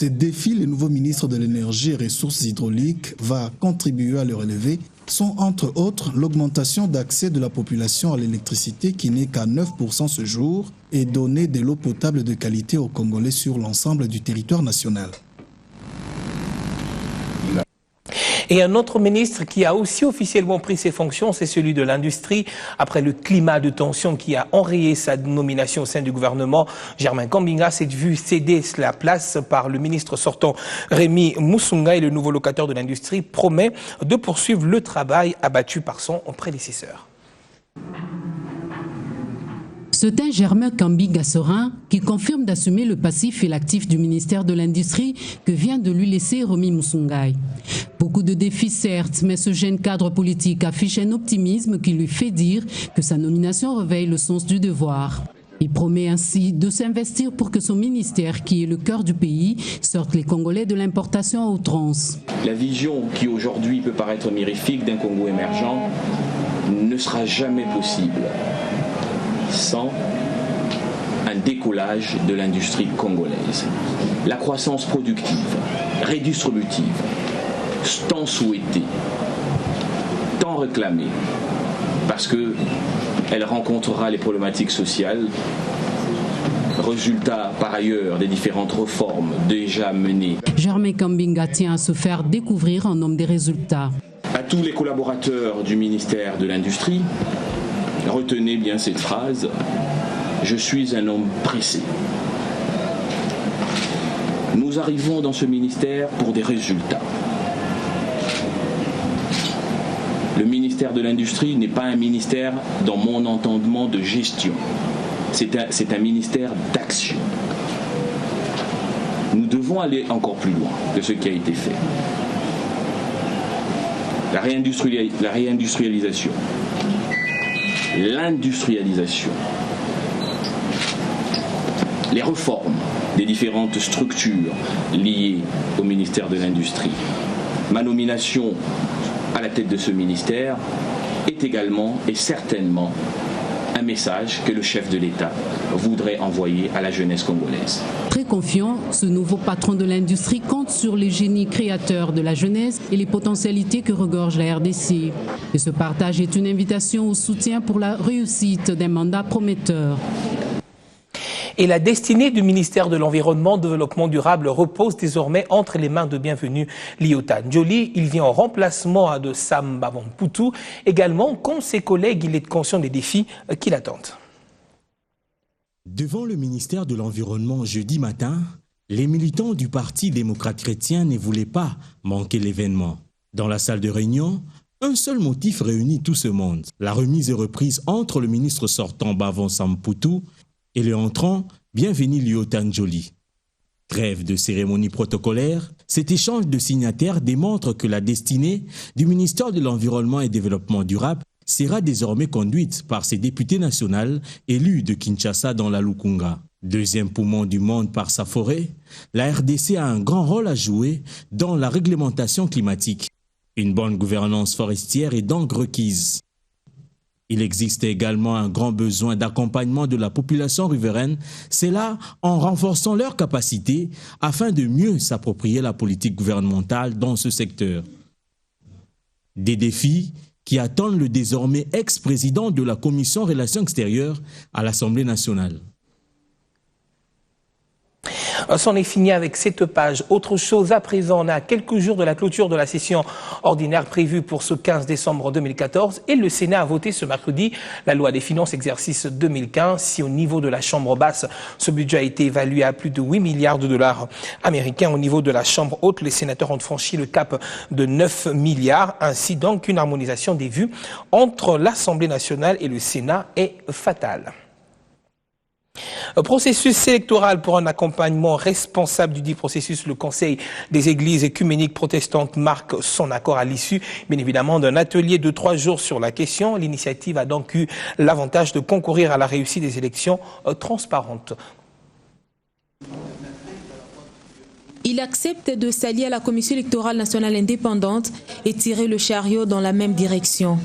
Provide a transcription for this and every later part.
Ces défis, le nouveau ministre de l'Énergie et Ressources hydrauliques va contribuer à le relever sont entre autres l'augmentation d'accès de la population à l'électricité qui n'est qu'à 9% ce jour et donner de l'eau potable de qualité aux Congolais sur l'ensemble du territoire national. Et un autre ministre qui a aussi officiellement pris ses fonctions, c'est celui de l'industrie. Après le climat de tension qui a enrayé sa nomination au sein du gouvernement, Germain Kambinga s'est vu céder la place par le ministre sortant Rémi Musunga, et le nouveau locataire de l'industrie promet de poursuivre le travail abattu par son prédécesseur. C'est un Germain Kambinga serein qui confirme d'assumer le passif et l'actif du ministère de l'Industrie que vient de lui laisser Rémi Musunga. Beaucoup de défis certes, mais ce jeune cadre politique affiche un optimisme qui lui fait dire que sa nomination réveille le sens du devoir. Il promet ainsi de s'investir pour que son ministère, qui est le cœur du pays, sorte les Congolais de l'importation à outrance. La vision qui aujourd'hui peut paraître mirifique d'un Congo émergent ne sera jamais possible sans un décollage de l'industrie congolaise. La croissance productive, redistributive, tant souhaitée, tant réclamée, parce qu'elle rencontrera les problématiques sociales, résultat par ailleurs des différentes réformes déjà menées. Germain Kambinga tient à se faire découvrir en homme des résultats. À tous les collaborateurs du ministère de l'Industrie, retenez bien cette phrase, je suis un homme pressé. Nous arrivons dans ce ministère pour des résultats. Le ministère de l'Industrie n'est pas un ministère, dans mon entendement, de gestion. C'est un ministère d'action. Nous devons aller encore plus loin que ce qui a été fait. La réindustrialisation, l'industrialisation, les réformes des différentes structures liées au ministère de l'Industrie. Ma nomination à la tête de ce ministère est également et certainement un message que le chef de l'État voudrait envoyer à la jeunesse congolaise. Très confiant, ce nouveau patron de l'industrie compte sur les génies créateurs de la jeunesse et les potentialités que regorge la RDC. Et ce partage est une invitation au soutien pour la réussite d'un mandat prometteur. Et la destinée du ministère de l'Environnement et du Développement durable repose désormais entre les mains de Bienvenu Liota Njoli. Il vient en remplacement de Sam Bavon-Poutou. Également, comme ses collègues, il est conscient des défis qui l'attendent. Devant le ministère de l'Environnement jeudi matin, les militants du Parti démocrate chrétien ne voulaient pas manquer l'événement. Dans la salle de réunion, un seul motif réunit tout ce monde. La remise et reprise entre le ministre sortant Bavon Sam Poutou et le entrant Bienvenu Liota Njoli. Trêve de cérémonie protocolaire, cet échange de signataires démontre que la destinée du ministère de l'Environnement et du Développement durable sera désormais conduite par ses députés nationaux élus de Kinshasa dans la Lukunga. Deuxième poumon du monde par sa forêt, la RDC a un grand rôle à jouer dans la réglementation climatique. Une bonne gouvernance forestière est donc requise. Il existe également un grand besoin d'accompagnement de la population riveraine, c'est là en renforçant leurs capacités afin de mieux s'approprier la politique gouvernementale dans ce secteur. Des défis qui attendent le désormais ex-président de la Commission Relations extérieures à l'Assemblée nationale. C'en est fini avec cette page. Autre chose à présent, on a quelques jours de la clôture de la session ordinaire prévue pour ce 15 décembre 2014 et le Sénat a voté ce mercredi la loi des finances exercice 2015. Si au niveau de la Chambre basse, ce budget a été évalué à plus de 8 milliards de dollars américains, au niveau de la Chambre haute, les sénateurs ont franchi le cap de 9 milliards. Ainsi donc, une harmonisation des vues entre l'Assemblée nationale et le Sénat est fatale. Processus électoral pour un accompagnement responsable du dit processus. Le Conseil des églises écuméniques protestantes marque son accord à l'issue, bien évidemment, d'un atelier de 3 jours sur la question. L'initiative a donc eu l'avantage de concourir à la réussite des élections transparentes. Il accepte de s'allier à la Commission électorale nationale indépendante et tirer le chariot dans la même direction.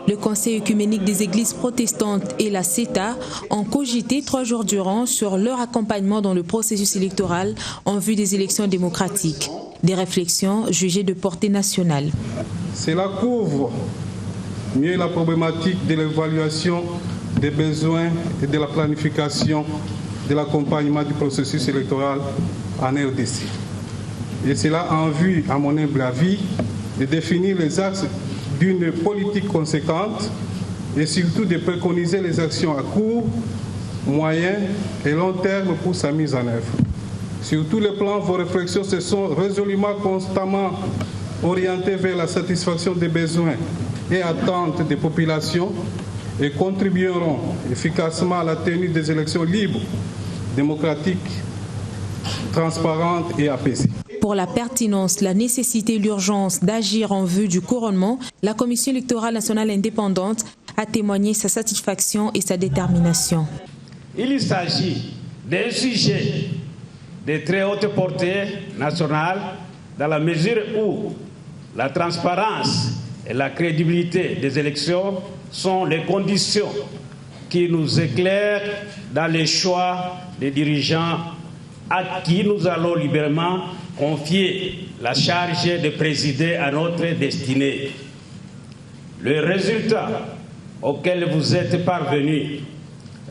Le Conseil œcuménique des églises protestantes et la CETA ont cogité 3 jours durant sur leur accompagnement dans le processus électoral en vue des élections démocratiques. Des réflexions jugées de portée nationale. Cela couvre mieux la problématique de l'évaluation des besoins et de la planification de l'accompagnement du processus électoral en RDC. Et cela en vue, à mon humble avis, de définir les axes d'une politique conséquente et surtout de préconiser les actions à court, moyen et long terme pour sa mise en œuvre. Sur tous les plans, vos réflexions se sont résolument, constamment orientées vers la satisfaction des besoins et attentes des populations et contribueront efficacement à la tenue des élections libres, démocratiques, transparentes et apaisées. Pour la pertinence, la nécessité et l'urgence d'agir en vue du couronnement, la Commission électorale nationale indépendante a témoigné sa satisfaction et sa détermination. Il s'agit d'un sujet de très haute portée nationale dans la mesure où la transparence et la crédibilité des élections sont les conditions qui nous éclairent dans les choix des dirigeants à qui nous allons librement confier la charge de présider à notre destinée. Le résultat auquel vous êtes parvenus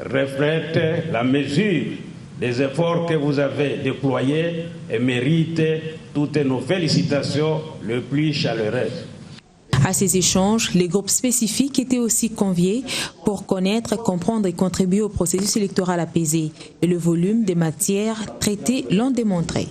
reflète la mesure des efforts que vous avez déployés et mérite toutes nos félicitations les plus chaleureuses. À ces échanges, les groupes spécifiques étaient aussi conviés pour connaître, comprendre et contribuer au processus électoral apaisé. Et le volume des matières traitées l'ont démontré.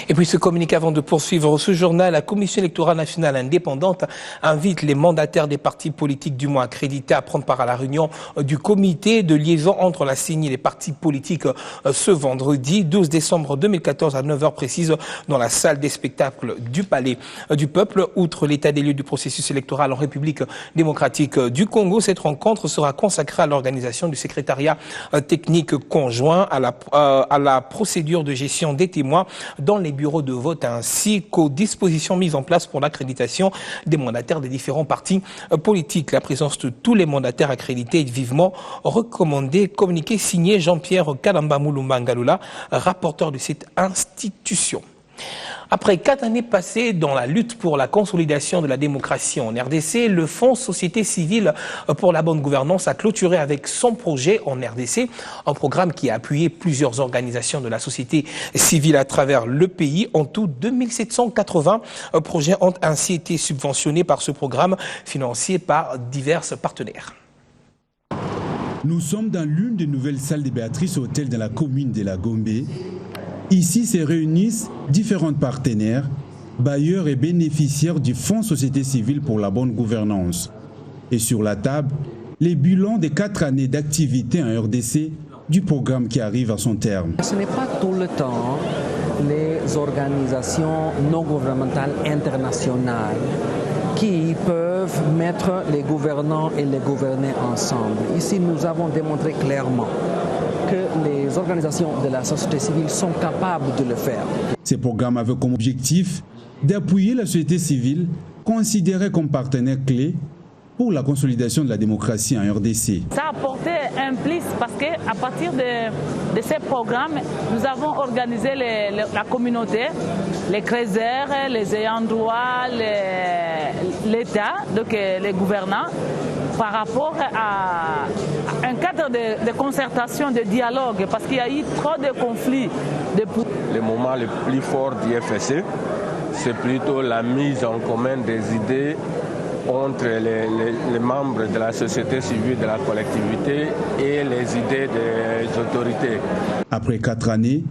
Et puis ce communiqué avant de poursuivre ce journal, la Commission électorale nationale indépendante invite les mandataires des partis politiques du moins accrédités à prendre part à la réunion du comité de liaison entre la CENI et les partis politiques ce vendredi 12 décembre 2014 à 9h précise dans la salle des spectacles du Palais du Peuple. Outre l'état des lieux du processus électoral en République démocratique du Congo, cette rencontre sera consacrée à l'organisation du secrétariat technique conjoint, à la procédure de gestion des témoins dans les bureaux de vote ainsi qu'aux dispositions mises en place pour l'accréditation des mandataires des différents partis politiques. La présence de tous les mandataires accrédités est vivement recommandée. Communiqué signé Jean-Pierre Kalamba Moulumba Ngalula, rapporteur de cette institution. Après 4 années passées dans la lutte pour la consolidation de la démocratie en RDC, le Fonds Société Civile pour la Bonne Gouvernance a clôturé avec son projet en RDC, un programme qui a appuyé plusieurs organisations de la société civile à travers le pays. En tout, 2780 projets ont ainsi été subventionnés par ce programme financé par divers partenaires. Nous sommes dans l'une des nouvelles salles de Béatrice Hôtel dans la commune de la Gombe. Ici se réunissent différents partenaires, bailleurs et bénéficiaires du Fonds Société Civile pour la Bonne Gouvernance. Et sur la table, les bilans des 4 années d'activité en RDC du programme qui arrive à son terme. Ce n'est pas tout le temps les organisations non gouvernementales internationales qui peuvent mettre les gouvernants et les gouvernés ensemble. Ici, nous avons démontré clairement que les organisations de la société civile sont capables de le faire. Ces programmes avaient comme objectif d'appuyer la société civile considérée comme partenaire clé pour la consolidation de la démocratie en RDC. Ça a apporté un plus parce qu'à partir de ces programmes, nous avons organisé la communauté, les créateurs, les ayants droit, l'État, donc les gouvernants, par rapport à un cadre de concertation, de dialogue, parce qu'il y a eu trop de conflits. Le moment le plus fort du FSC, c'est plutôt la mise en commun des idées entre les membres de la société civile, de la collectivité et les idées des autorités. Après 4 années,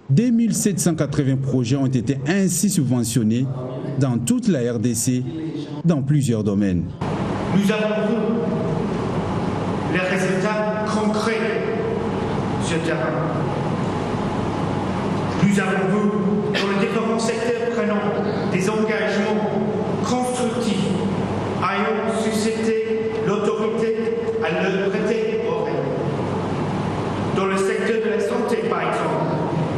2780 projets ont été ainsi subventionnés dans toute la RDC, dans plusieurs domaines. Nous avons vu les résultats concrets sur le terrain. Nous avons vu dans les différents secteurs prenant des engagements constructifs ayant suscité l'autorité à leur prêter oreille. Dans le secteur de la santé, par exemple,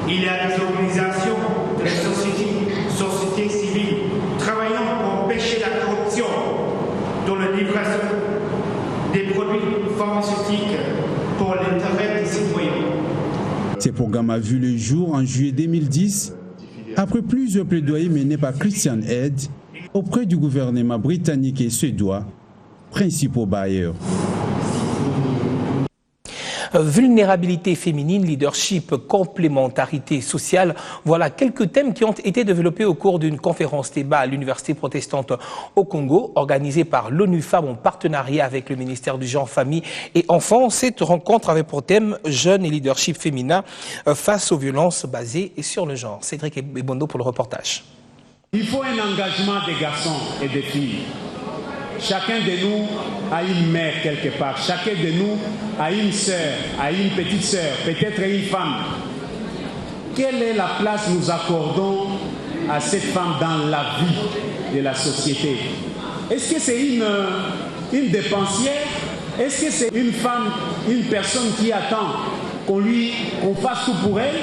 il y a des organisations de la société civile travaillant pour empêcher la corruption livraison des produits pharmaceutiques pour l'intérêt des citoyens. Ce programme a vu le jour en juillet 2010, après plusieurs plaidoyers menés par Christian Aid auprès du gouvernement britannique et suédois, principaux bailleurs. Vulnérabilité féminine, leadership, complémentarité sociale, voilà quelques thèmes qui ont été développés au cours d'une conférence débat à l'Université protestante au Congo, organisée par l'ONU Femmes en partenariat avec le ministère du Genre, Famille et Enfants. Cette rencontre avait pour thème Jeunes et leadership féminin face aux violences basées sur le genre. Cédric Ebondo pour le reportage. Il faut un engagement des garçons et des filles. Chacun de nous a une mère quelque part. Chacun de nous a une sœur, a une petite sœur, peut-être une femme. Quelle est la place que nous accordons à cette femme dans la vie de la société? Est-ce que c'est une dépensière? Est-ce que c'est une femme, une personne qui attend qu'on fasse tout pour elle?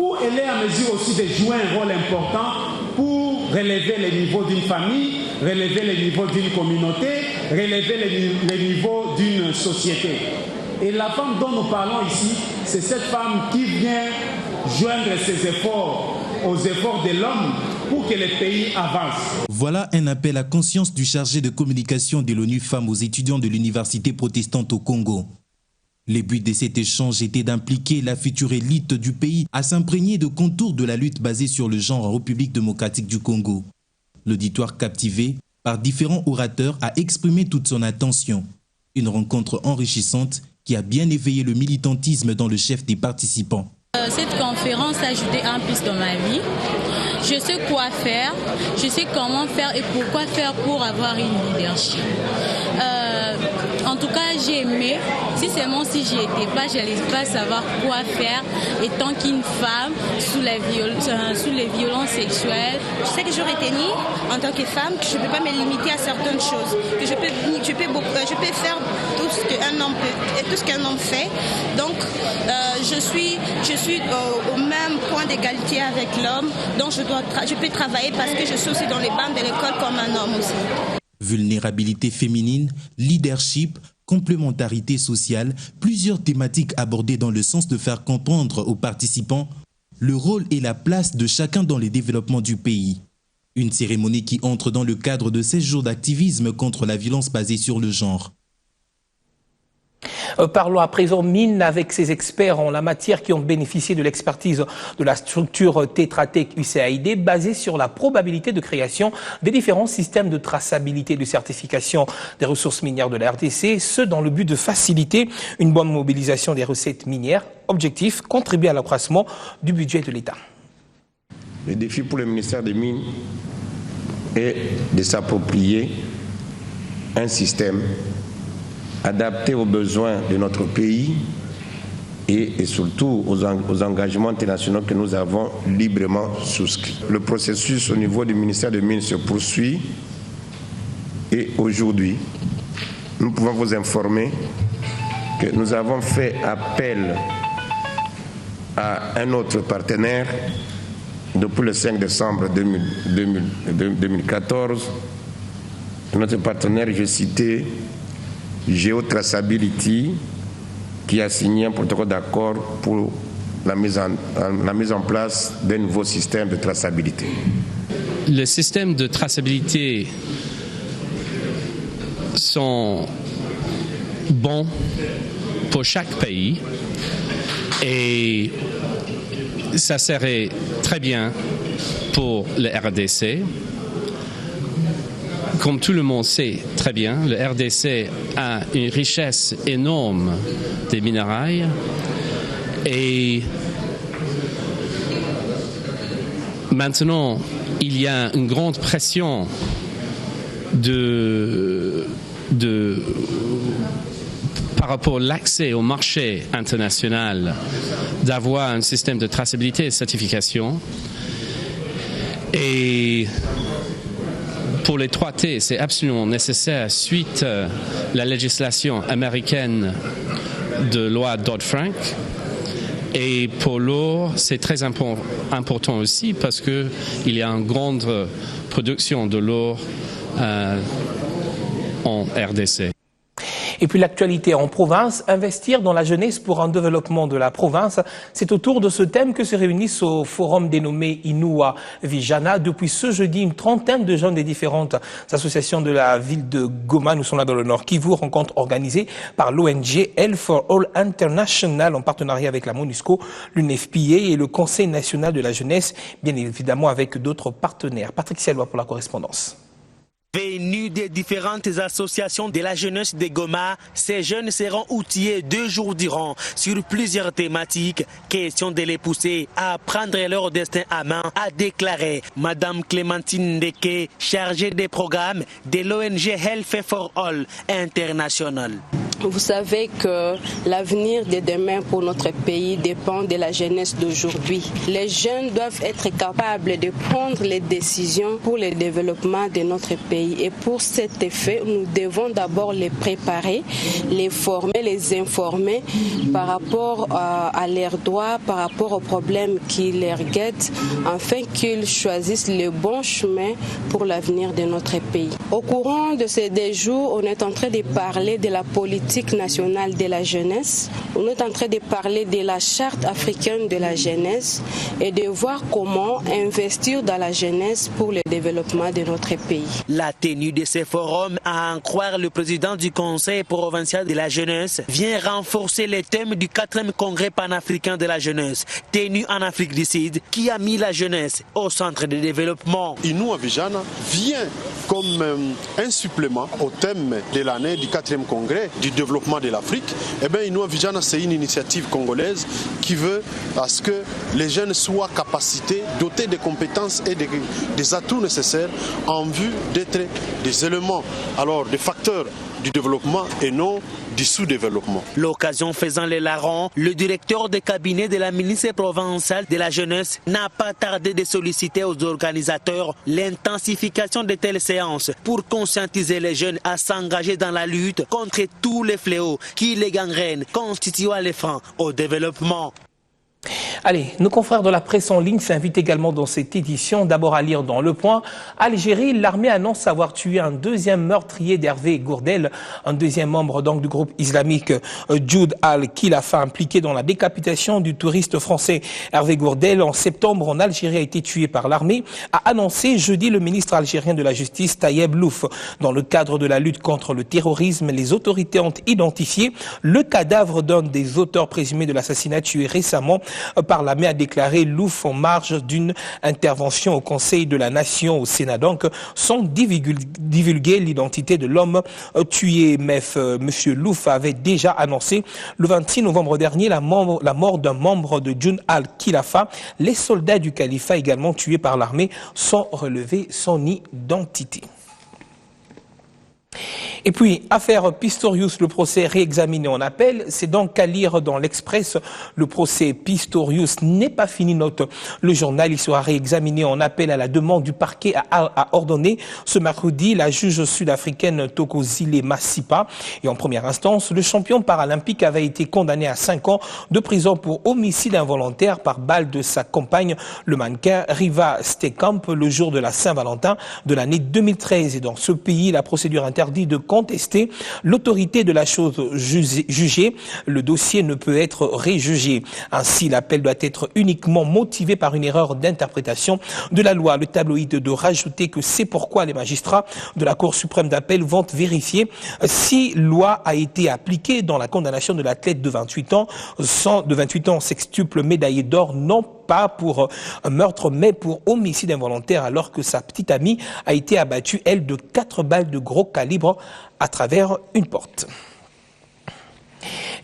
Ou elle est à mesure aussi de jouer un rôle important pour relever le niveau d'une famille, relever le niveau d'une communauté, relever le niveau d'une société. Et la femme dont nous parlons ici, c'est cette femme qui vient joindre ses efforts aux efforts de l'homme pour que le pays avance. Voilà un appel à conscience du chargé de communication de l'ONU Femmes aux étudiants de l'Université protestante au Congo. Le but de cet échange était d'impliquer la future élite du pays à s'imprégner de contours de la lutte basée sur le genre en République démocratique du Congo. L'auditoire captivé par différents orateurs a exprimé toute son attention. Une rencontre enrichissante qui a bien éveillé le militantisme dans le chef des participants. Cette conférence a ajouté un plus dans ma vie. Je sais quoi faire, je sais comment faire et pourquoi faire pour avoir une leadership. En tout cas, j'ai aimé. Si seulement si j'y étais pas, je n'allais pas savoir quoi faire étant qu'une femme sous les violences sexuelles. Ce que j'aurais tenu en tant que femme, que je ne peux pas me limiter à certaines choses, que je peux faire tout ce qu'un homme peut et tout ce qu'un homme fait. Donc, je suis au même point d'égalité avec l'homme, donc je peux travailler parce que je suis aussi dans les bancs de l'école comme un homme aussi. Vulnérabilité féminine, leadership, complémentarité sociale, plusieurs thématiques abordées dans le sens de faire comprendre aux participants le rôle et la place de chacun dans les développements du pays. Une cérémonie qui entre dans le cadre de 16 jours d'activisme contre la violence basée sur le genre. Parlons à présent mine avec ces experts en la matière qui ont bénéficié de l'expertise de la structure Tetra Tech USAID basée sur la probabilité de création des différents systèmes de traçabilité et de certification des ressources minières de la RDC, ce dans le but de faciliter une bonne mobilisation des recettes minières. Objectif, contribuer à l'accroissement du budget de l'État. Le défi pour le ministère des Mines est de s'approprier un système adapté aux besoins de notre pays et surtout aux engagements internationaux que nous avons librement souscrits. Le processus au niveau du ministère des Mines se poursuit et aujourd'hui, nous pouvons vous informer que nous avons fait appel à un autre partenaire depuis le 5 décembre 2014. Notre partenaire, je citais, Geotraceability, qui a signé un protocole d'accord pour la mise en place d'un nouveau système de traçabilité. Les systèmes de traçabilité sont bons pour chaque pays et ça serait très bien pour le RDC. Comme tout le monde sait très bien, le RDC a une richesse énorme des minéraux et maintenant il y a une grande pression par rapport à l'accès au marché international d'avoir un système de traçabilité et de certification. Et pour les 3T, c'est absolument nécessaire suite à la législation américaine de loi Dodd-Frank. Et pour l'or, c'est très important aussi parce qu'il y a une grande production de l'or en RDC. Et puis l'actualité en province, investir dans la jeunesse pour un développement de la province. C'est autour de ce thème que se réunissent au forum dénommé Inua Vijana. Depuis ce jeudi, une trentaine de jeunes des différentes associations de la ville de Goma, nous sommes là dans le Nord Kivu, rencontre organisée par l'ONG Health for All International en partenariat avec la MONUSCO, l'UNFPA et le Conseil national de la jeunesse, bien évidemment avec d'autres partenaires. Patrick Sialois pour la correspondance. Venus des différentes associations de la jeunesse de Goma, ces jeunes seront outillés 2 jours durant sur plusieurs thématiques. Question de les pousser à prendre leur destin à main, a déclaré Madame Clémentine Ndeke, chargée des programmes de l'ONG Health for All International. Vous savez que l'avenir de demain pour notre pays dépend de la jeunesse d'aujourd'hui. Les jeunes doivent être capables de prendre les décisions pour le développement de notre pays. Et pour cet effet, nous devons d'abord les préparer, les former, les informer par rapport à leurs droits, par rapport aux problèmes qui les guettent, afin qu'ils choisissent le bon chemin pour l'avenir de notre pays. Au courant de ces 2 jours, on est en train de parler de la politique nationale de la jeunesse. On est en train de parler de la charte africaine de la jeunesse et de voir comment investir dans la jeunesse pour le développement de notre pays. La tenue de ces forums, à en croire le président du Conseil provincial de la jeunesse, vient renforcer les thèmes du 4e congrès panafricain de la jeunesse, tenu en Afrique du Sud, qui a mis la jeunesse au centre de développement. Inua Vijana vient comme un supplément au thème de l'année du 4e congrès du développement de l'Afrique. Eh bien, Inua Vijana, c'est une initiative congolaise qui veut à ce que les jeunes soient capacités, dotés de compétences et des atouts nécessaires en vue d'être des éléments, alors des facteurs du développement et non du sous-développement. L'occasion faisant les larrons, le directeur de cabinet de la ministre provinciale de la jeunesse n'a pas tardé de solliciter aux organisateurs l'intensification de telles séances pour conscientiser les jeunes à s'engager dans la lutte contre tous les fléaux qui les gangrènent, constituant les freins au développement. Allez, nos confrères de la presse en ligne s'invitent également dans cette édition. D'abord à lire dans Le Point. Algérie, l'armée annonce avoir tué un 2e meurtrier d'Hervé Gourdel, un 2e membre donc du groupe islamique Jude al-Khilafa impliqué dans la décapitation du touriste français Hervé Gourdel en septembre en Algérie a été tué par l'armée, a annoncé jeudi le ministre algérien de la Justice Tayeb Louf. Dans le cadre de la lutte contre le terrorisme, les autorités ont identifié le cadavre d'un des auteurs présumés de l'assassinat tué récemment par l'armée, a déclaré Louf en marge d'une intervention au Conseil de la Nation au Sénat. Donc, sans divulguer l'identité de l'homme tué. Monsieur Louf avait déjà annoncé le 26 novembre dernier la mort d'un membre de Jude al-Khilafa. Les soldats du califat également tués par l'armée sans relever son identité. Et puis, affaire Pistorius, le procès réexaminé en appel. C'est donc à lire dans l'Express. Le procès Pistorius n'est pas fini, note le journal. Il sera réexaminé en appel à la demande du parquet a ordonné ce mercredi la juge sud-africaine Thokozile Masipa. Et en première instance, le champion paralympique avait été condamné à 5 ans de prison pour homicide involontaire par balle de sa compagne, le mannequin Riva Steenkamp, le jour de la Saint-Valentin de l'année 2013. Et dans ce pays, la procédure interdit de contester l'autorité de la chose jugée. Le dossier ne peut être réjugé. Ainsi, l'appel doit être uniquement motivé par une erreur d'interprétation de la loi. Le tabloïd de rajouter que c'est pourquoi les magistrats de la Cour suprême d'appel vont vérifier si loi a été appliquée dans la condamnation de l'athlète de 28 ans, sextuple médaillé d'or, non pas pour meurtre, mais pour homicide involontaire, alors que sa petite amie a été abattue, elle, de 4 balles de gros calibre à travers une porte.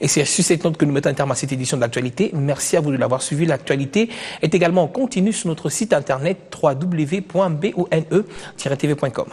Et c'est sur cette note que nous mettons un terme à cette édition de l'actualité. Merci à vous de l'avoir suivi. L'actualité est également en continu sur notre site internet www.bone-tv.com.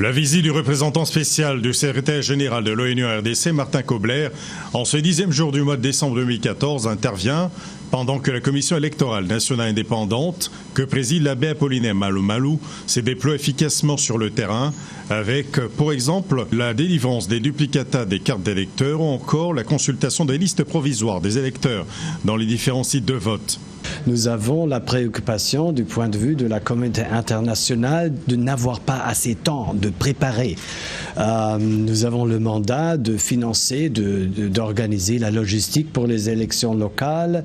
La visite du représentant spécial du secrétaire général de l'ONU RDC, Martin Kobler, en ce 10e jour du mois de décembre 2014, intervient pendant que la Commission électorale nationale indépendante, que préside l'abbé Apollinaire Malou Malou, s'est déployée efficacement sur le terrain avec, pour exemple, la délivrance des duplicata des cartes d'électeurs ou encore la consultation des listes provisoires des électeurs dans les différents sites de vote. Nous avons la préoccupation du point de vue de la communauté internationale de n'avoir pas assez de temps de préparer. Nous avons le mandat de financer, d'organiser la logistique pour les élections locales.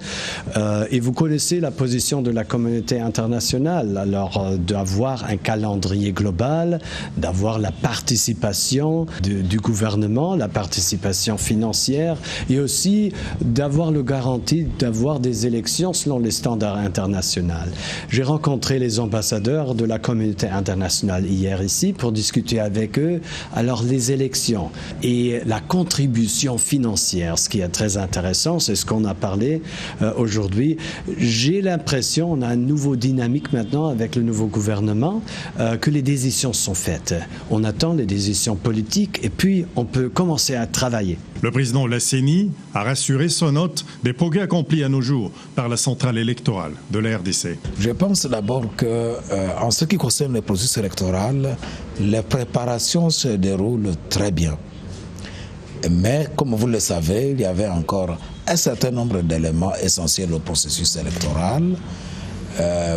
Et vous connaissez la position de la communauté internationale, alors d'avoir un calendrier global, d'avoir la participation du gouvernement, la participation financière et aussi d'avoir le garantie d'avoir des élections selon les standards internationaux. J'ai rencontré les ambassadeurs de la communauté internationale hier ici pour discuter avec eux. Alors les élections et la contribution financière, ce qui est très intéressant, c'est ce qu'on a parlé aujourd'hui. J'ai l'impression, on a une nouvelle dynamique maintenant avec le nouveau gouvernement, que les décisions sont faites. On attend les décisions politiques et puis on peut commencer à travailler. Le président de la CENI a rassuré son hôte des progrès accomplis à nos jours par la centrale électorale de la RDC. Je pense d'abord qu'en ce qui concerne le processus électoral, les préparations se déroulent très bien. Mais comme vous le savez, il y avait encore un certain nombre d'éléments essentiels au processus électoral.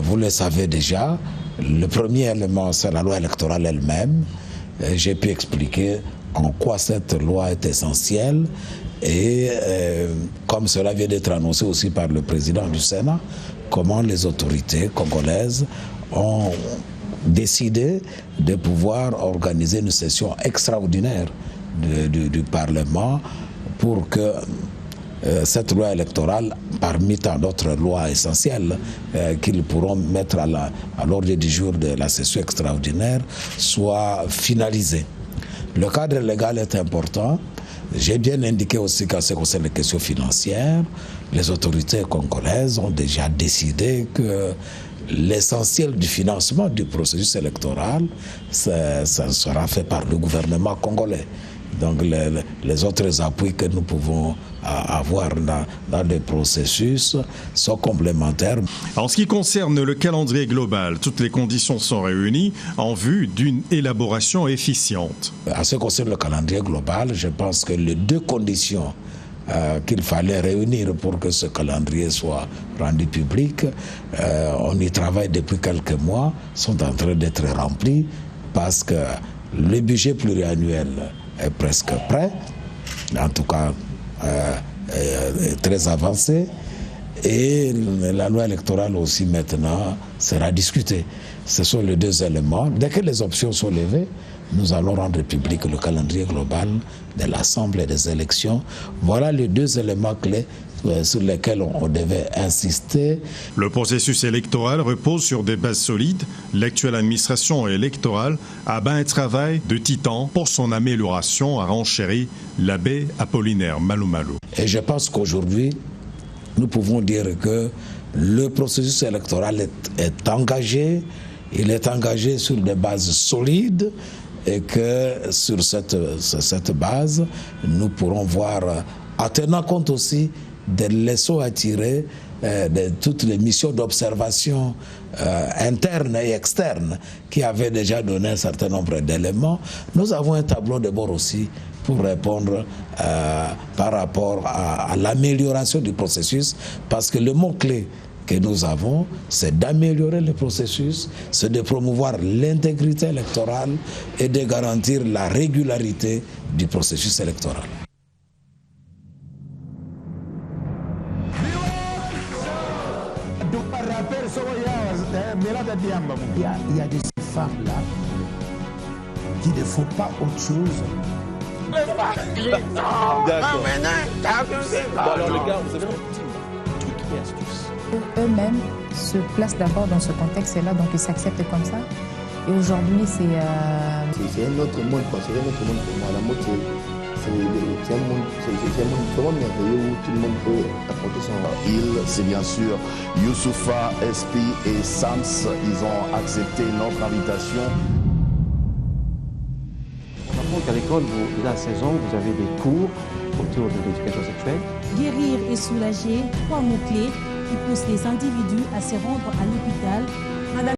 Vous le savez déjà, le premier élément, c'est la loi électorale elle-même. J'ai pu expliquer en quoi cette loi est essentielle et comme cela vient d'être annoncé aussi par le président du Sénat, comment les autorités congolaises ont décidé de pouvoir organiser une session extraordinaire du Parlement pour que cette loi électorale, parmi tant d'autres lois essentielles qu'ils pourront mettre à l'ordre du jour de la session extraordinaire, soit finalisée. Le cadre légal est important. J'ai bien indiqué aussi qu'en ce qui concerne les questions financières, les autorités congolaises ont déjà décidé que l'essentiel du financement du processus électoral, ça sera fait par le gouvernement congolais. Donc les autres appuis que nous pouvons avoir dans le processus sont complémentaires. En ce qui concerne le calendrier global, toutes les conditions sont réunies en vue d'une élaboration efficiente. En ce qui concerne le calendrier global, je pense que les deux conditions qu'il fallait réunir pour que ce calendrier soit rendu public, on y travaille depuis quelques mois, sont en train d'être remplis parce que le budget pluriannuel est presque prêt, en tout cas très avancé, et la loi électorale aussi maintenant sera discutée. Ce sont les deux éléments. Dès que les options sont levées, nous allons rendre public le calendrier global de l'Assemblée des élections. Voilà les deux éléments clés sur lesquels on devait insister. Le processus électoral repose sur des bases solides. L'actuelle administration électorale a un travail de titan pour son amélioration, a renchéri l'abbé Apollinaire Malou Malou. Et je pense qu'aujourd'hui, nous pouvons dire que le processus électoral est engagé. Il est engagé sur des bases solides et que sur cette base, nous pourrons voir, en tenant compte aussi des leçons à tirer de toutes les missions d'observation internes et externes qui avaient déjà donné un certain nombre d'éléments. Nous avons un tableau de bord aussi pour répondre par rapport à l'amélioration du processus, parce que le mot-clé que nous avons, c'est d'améliorer le processus, c'est de promouvoir l'intégrité électorale et de garantir la régularité du processus électoral. Il y a des femmes-là qui ne font pas autre chose. Eux-mêmes se placent d'abord dans ce contexte-là, donc ils s'acceptent comme ça. Et aujourd'hui, c'est un autre monde, quoi. C'est un autre monde pour moi. La mode, c'est un monde merveilleux où tout le monde peut apporter son... C'est bien sûr Youssoufa, SP et Sams. Ils ont accepté notre invitation. qu'à l'école, à 16 ans, vous avez des cours autour de l'éducation sexuelle. Guérir et soulager, 3 mots-clés qui poussent les individus à se rendre à l'hôpital